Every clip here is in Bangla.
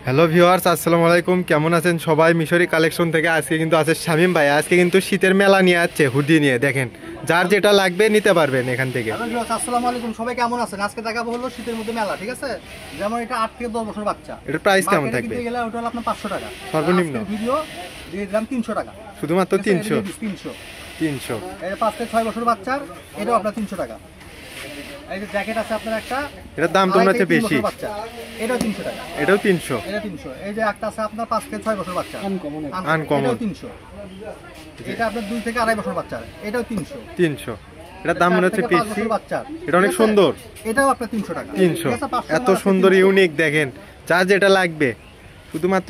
হ্যালো ভিউয়ার্স, আসসালামু আলাইকুম। কেমন আছেন সবাই? মিশরি কালেকশন থেকে আজকে কিন্তু আছে শামীম ভাই। আজকে কিন্তু শীতের মেলা নিয়ে আসছে, হুডি নিয়ে। দেখেন, যার যেটা লাগবে নিতে পারবেন এখান থেকে। হ্যালো ভিউয়ার্স, আসসালামু আলাইকুম। সবাই কেমন আছেন? আজকে দেখাবো হলো শীতের মধ্যে মেলা, ঠিক আছে? যেমন এটা 8 থেকে 10 বছর বাচ্চা। এটার প্রাইস কেমন মার্কেটে থাকবে? কিনতে গেলে ওটা হলো আপনার 500 টাকা সর্বনিম্ন আজকের ভিডিও দিয়ে দিলাম 300 টাকা, শুধুমাত্র ঠিক আছে? 300। এটা 300। 300 এই 5 থেকে 6 বছর বাচ্চার এটাও আপনার 300 টাকা। এই যে জ্যাকেট আছে আপনার একটা, এটার দাম তো মনে হচ্ছে বেশি। বাচ্চা এটাও 300 টাকা। এটাও 300। এটা 300। এই যে একটা আছে আপনার 5 থেকে 6 বছর বাচ্চা, আনকমন। এটাও 300। এটা আপনার 2 থেকে 2.5 বছর বাচ্চা, এটাও 300। 300। এটার দাম মনে হচ্ছে বেশি। বাচ্চার এটা অনেক সুন্দর। এটাও আপনার 300 টাকা। 300। ঠিক আছে? 500 এত সুন্দর ইউনিক। দেখেন, যার যেটা লাগবে শুধুমাত্র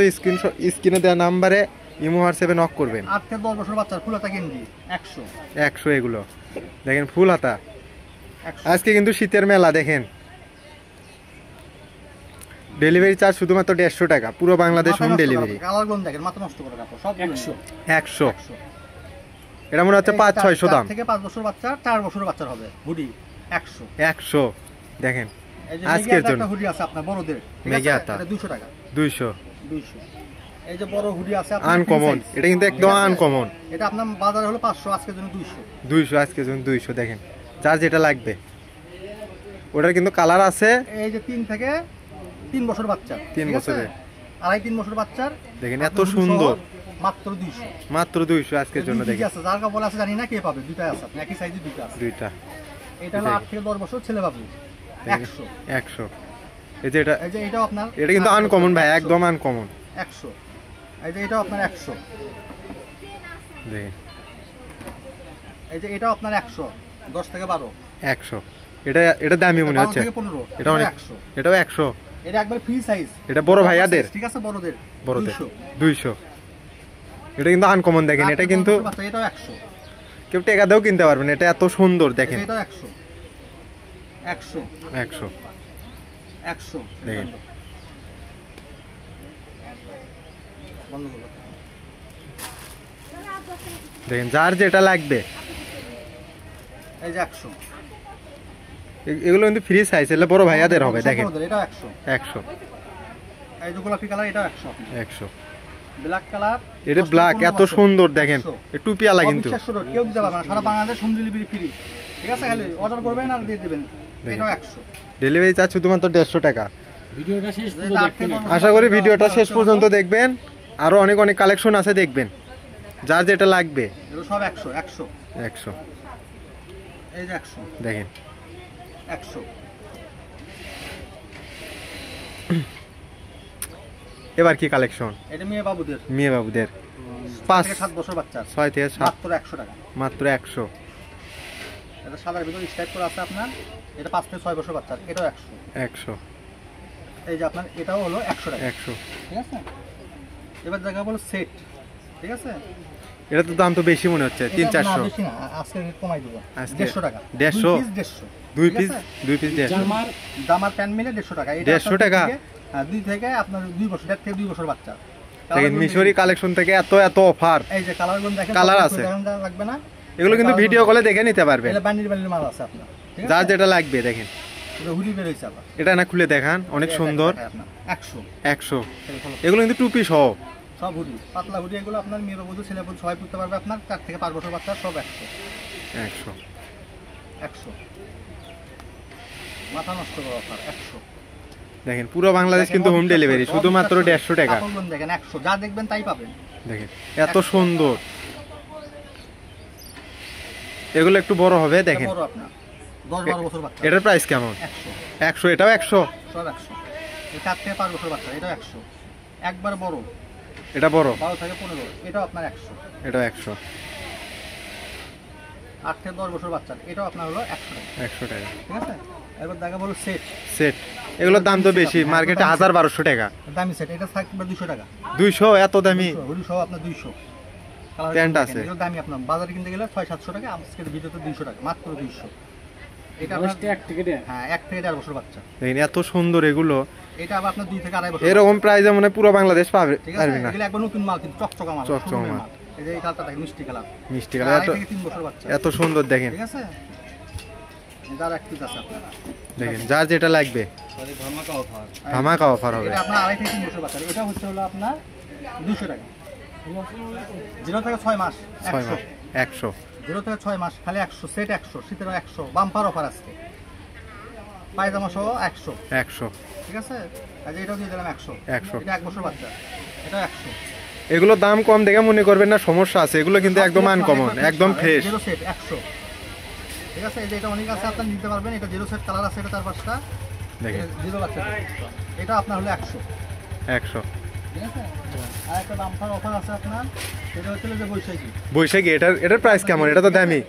স্ক্রিনে দেওয়া নাম্বারে ইমো হোয়াটসঅ্যাপে নক করবেন। 8 থেকে 10 বছর বাচ্চার ফুল হাতা গেঞ্জি 100। 100 এগুলো। দেখেন, ফুল হাতা। 100। আজকে কিন্তু শীতের মেলা। দেখেন, ডেলিভারি চার্জ শুধুমাত্র 150 টাকা, পুরো বাংলাদেশ হোম ডেলিভারি। কালারগুলো দেখেন, মাথা নষ্ট করে কাপড় সব 100। 100। এটা মনে হচ্ছে 500-600 দাম। থেকে 5 বছর বাচ্চা 4 বছর বাচ্চার হবে হুডি 100। 100। দেখেন, এই যে আজকের জন্য একটা হুডি আছে আপনার বড়দের, ঠিক আছে? মেগাটা এটা 200 টাকা। 200। 200। এই যে বড় হুডি আছে আপনার আনকমন। এটা কিন্তু একদম আনকমন। এটা আপনার বাজারে হলো 500, আজকের জন্য 200। 200 আজকের জন্য 200। দেখেন, যার যেটা লাগবে। ওটার কিন্তু কালার আছে। এই যে 3 থেকে 3 বছর বাচ্চা, 3 ঠিক আছে? বছরের। 2.5-3 বছর বাচ্চার দেখেন, এত আপনার হুডি সুন্দর। সহ মাত্র 200। মাত্র 200 আজকের জন্য। দেখেন, আছে যার কাপড় আছে জানি না কে পাবে, দুইটাই আছে আপনার একই সাইজে দুইটা আছে। দুইটা। এটা হলো 8 থেকে 10 বছর ছেলে বাবু 100। 100। এই যে এটা, এই যে এটাও আপনার, এটা কিন্তু আনকমন ভাই, একদম আনকমন। 100। এই যে এটাও আপনার 100। দেখেন, এই যে এটাও আপনার 100, 10 থেকে 12। 100। এটা দামি মনে 12 হচ্ছে। থেকে 15। এটা অনেক। 100। এটাও 100। এটা একবার ফ্রি সাইজ। এটা বড় ভাইয়াদের। ঠিক আছে? বড়দের 200। 200। এটা কিন্তু আনকমন। দেখেন, এটা কিন্তু এটাও 100। কেউ টাকা দিয়েও কিনতে পারবেন। এটা এত সুন্দর। দেখেন, এটাও 100। 100। 100। 100। দেখেন, বন্ধ করো। দেখেন, যার যেটা লাগবে। এই যে 100। এগুলো কিন্তু ফ্রি সাইজ, এগুলো বড় ভাইয়াদের হবে। দেখেন, এটাও 100। 100। এই যে গোলাপি কালার এটাও 100। 100। Black colour. এটা ব্ল্যাক, এত সুন্দর। দেখেন, টুপি আলা কিন্তু। কেউ দিতে পারবে না, সারা বাংলাদেশ হোম ডেলিভারি ফ্রি। ঠিক আছে? খালি অর্ডার করবেন আর দিয়ে দিবেন। এটাও 100। ডেলিভারি চার্জ শুধুমাত্র 150 টাকা। ভিডিওটা শেষ পর্যন্ত দেখবেন। আশা করি ভিডিওটা শেষ পর্যন্ত দেখবেন। আরো অনেক অনেক কালেকশন আছে, দেখবেন। যার যেটা লাগবে। এগুলো সব 100। 100। 100। এই যে 100। দেখেন, 100। এবার কি কালেকশন? এটা মেয়ে বাবুদের, মেয়ে বাবুদের 5 থেকে 7 বছর বাচ্চা 6 থেকে 7। মাত্র 100 টাকা। মাত্র 100। এটা সাদার ভিতর স্ট্রাইপ করা আছে আপনার। এটা 5 থেকে 6 বছর বাচ্চা, এটাও 100। 100। এই যে আপনার এটাও হলো 100 টাকা। 100। ঠিক আছে? এবার দেখা বলো সেট, ঠিক আছে? এটা তো দাম তো বেশি মনে হচ্ছে, 300-400। বেশি না, আজকে রেট কমাই দেব। আজকে 150 টাকা। 150? 2 2 পিস 150। জামার দামার প্যান্ট মিলে 150 টাকা। এটা 150 টাকা? হ্যাঁ, 2 থেকে আপনার 2 বছর, 1.5 থেকে 2 বছর বাচ্চা। দেখেন, মিশরি কালেকশন থেকে এত এত অফার। এই যে কালারগুলো দেখেন, কালার আছে। লাগবে না? এগুলো কিন্তু ভিডিও কলে দেখে নিতে পারবেন। এটা বান্ডিল বান্ডিল মাল আছে আপনার, ঠিক আছে? যার যেটা লাগবে। দেখেন, এটা হুডি বের হইছে আবার। এটা না খুলে দেখান, অনেক সুন্দর। 100। 100। এগুলো কিন্তু টুপি সহ। সব হুডি, পাতলা হুডি এগুলো আপনার মেয়ে বাবু ছেলে বাবু সবাই পড়তে পারবে আপনার। 4 থেকে 5 বছর বাচ্চা সব 100। 100। 100। মাথা নষ্ট করা অফার 100। দেখেন, পুরো বাংলাদেশ কিন্তু হোম ডেলিভারি, শুধুমাত্র 150 টাকা। কাপড়গুলো দেখেন 100, যা দেখবেন তাই পাবেন। দেখেন, এত সুন্দর। এগুলো একটু বড় হবে। দেখেন, বড় আপনার 10-12 বছর বাচ্চা। এটার প্রাইস কেমন? 100। 100। এটাও 100। সব 100। এই 4 থেকে 5 বছর বাচ্চা এটাও 100। একবার বড় এটা বড়। 12 থেকে 15, এটাও আপনার 100। এটাও 100। 8 থেকে 10 বছর বাচ্চা এটাও আপনার হলো 100 টাকা। 100 টাকা। ঠিক আছে? এবার দেখা বলো সেট। সেট। এগুলোর দাম তো বেশি, মার্কেটে 1000-1200 টাকা। দামি সেট, এটা থাকবে 200 টাকা। 200? এত দামি? হুডি সহ আপনার 200। প্যান্ট আছে। এগুলো দামি আপনার বাজারে কিনতে গেলে 600-700 টাকা, আজকের ভিডিওতে 200 টাকা, মাত্র 200। এটা আপনার এক থেকে দেড়। হ্যাঁ, 1 থেকে 1.5 বছর বাচ্চা। দেখেন, এত সুন্দর এগুলো। এটা আবার আপনার 2 থেকে 2.5 বছর। এরকম প্রাইসে মানে পুরো বাংলাদেশ পাবে ঠিক আছে? পারবে না। এগুলো একবার নতুন মাল, কিন্তু চকচকা মাল, চকচকা শোরুমের মাল। এই যে এই কালারটা দেখেন, মিষ্টি কালার। মিষ্টি কালার। 2.5 থেকে 3 বছর বাচ্চা। এত সুন্দর। দেখেন, ঠিক আছে? যার এক পিস আছে আপনার দেখেন যার যেটা লাগবে ধামাকা অফার হবে। এটা আপনার 2.5 থেকে 3 বছর বাচ্চা, এটা হচ্ছে হলো আপনার 200 টাকা। 0 থেকে 6 মাস 6 100, মাস 100। 0 থেকে 6 মাস খালি 100, সেট 100, শীতের 100 বাম্পার অফার আজকে, পায়জামা সহ 100, 100 ঠিক আছে। আর এটাও দিয়ে দিলাম 100, 100। এটা 1 বছর বাচ্চা, এটা 100। এগুলো দাম কম দেখে মনে করবেন না সমস্যা আছে, এগুলো কিন্তু একদম আনকমন, একদম ফ্রেশ। জিরো সেট 100, ঠিক আছে। এই যে এটা অনেক আছে, আপনি নিতে পারবেন। এটা জিরো সেট কালার আছে, এটা 4-5টা, দেখেন জিরো বাচ্চা, এটা আপনার হলো 100, 100। ঠিক আছে। আর একটা বাম্পার অফার আছে আপনার, সেটা হচ্ছে যে বৈশাখী। বৈশাখী এটার প্রাইস কেমন? এটা তো দামি।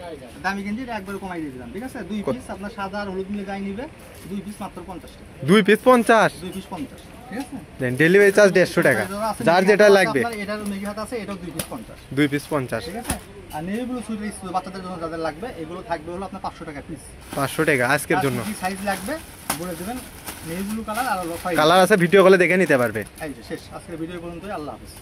দামি কিন্তু এটা একবারে কমাই দিয়ে দিলাম, ঠিক আছে। 2 পিস আপনার সাদা আর হলুদ মিলে যাই নিবে, 2 পিস মাত্র 50 টাকা, 2 পিস 50। 2 পিস 50, ঠিক আছে। দেন ডেলিভারি চার্জ 150 টাকা, যার যেটা লাগবে। এটার মেঘি হাত আছে, এটাও 2 পিস 50, 2 পিস 50। ঠিক আছে। আর নেভিগুলো সুইট বাচ্চাদের জন্য যাদের লাগবে, এগুলো থাকবে হলো আপনার 500 টাকা পিস। 500 টাকা আজকের জন্য। কি সাইজ লাগবে বলে দেবেন, নেভি ব্লু কালার আর হলো 5। কালার আছে, ভিডিও কলে দেখে নিতে পারবে। এই যে শেষ, আজকের ভিডিও পর্যন্তই। আল্লাহ হাফেজ।